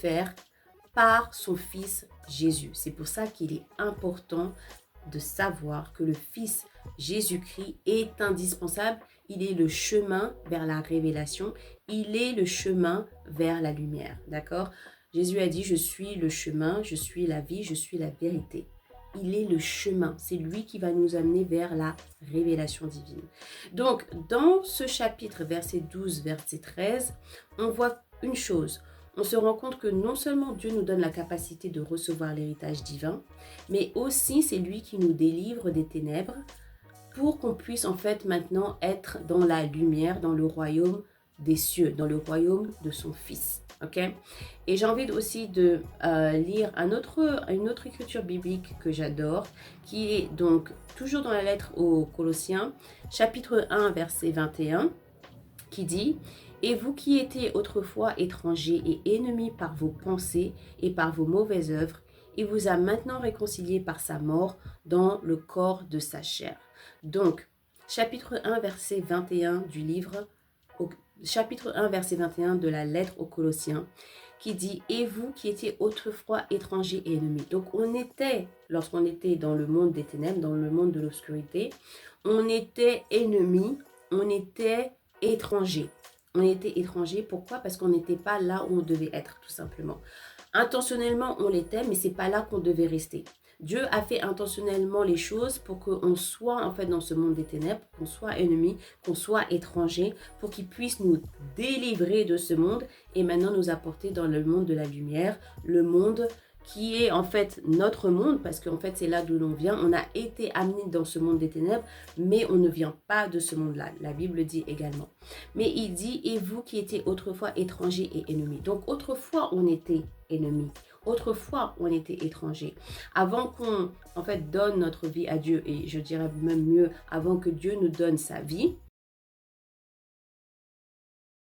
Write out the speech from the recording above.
faire par son Fils Jésus. C'est pour ça qu'il est important de savoir que le Fils Jésus-Christ est indispensable. Il est le chemin vers la révélation. Il est le chemin vers la lumière. D'accord? Jésus a dit, je suis le chemin, je suis la vie, je suis la vérité. Il est le chemin. C'est lui qui va nous amener vers la révélation divine. Donc, dans ce chapitre, verset 12, verset 13, on voit une chose. On se rend compte que non seulement Dieu nous donne la capacité de recevoir l'héritage divin, mais aussi c'est lui qui nous délivre des ténèbres pour qu'on puisse en fait maintenant être dans la lumière, dans le royaume des cieux, dans le royaume de son Fils. Ok? Et j'ai envie aussi de lire une autre écriture biblique que j'adore, qui est donc toujours dans la lettre aux Colossiens, chapitre 1, verset 21, qui dit « Et vous qui étiez autrefois étrangers et ennemis par vos pensées et par vos mauvaises œuvres, il vous a maintenant réconciliés par sa mort dans le corps de sa chair. » Donc, chapitre 1, verset 21 du livre, chapitre 1, verset 21 de la lettre aux Colossiens, qui dit « Et vous qui étiez autrefois étrangers et ennemis. » Donc, lorsqu'on était dans le monde des ténèbres, dans le monde de l'obscurité, on était ennemis, on était étrangers. On était étrangers, pourquoi? Parce qu'on n'était pas là où on devait être, tout simplement. Intentionnellement, on l'était, mais c'est pas là qu'on devait rester. Dieu a fait intentionnellement les choses pour qu'on soit en fait dans ce monde des ténèbres, qu'on soit ennemis, qu'on soit étrangers, pour qu'il puisse nous délivrer de ce monde et maintenant nous apporter dans le monde de la lumière, le monde qui est en fait notre monde, parce qu'en fait c'est là d'où l'on vient. On a été amené dans ce monde des ténèbres, mais on ne vient pas de ce monde-là. La Bible dit également. Mais il dit, et vous qui étiez autrefois étrangers et ennemis. Donc autrefois on était ennemis. Autrefois, on était étrangers. Avant qu'on, en fait, donne notre vie à Dieu, et je dirais même mieux, avant que Dieu nous donne sa vie,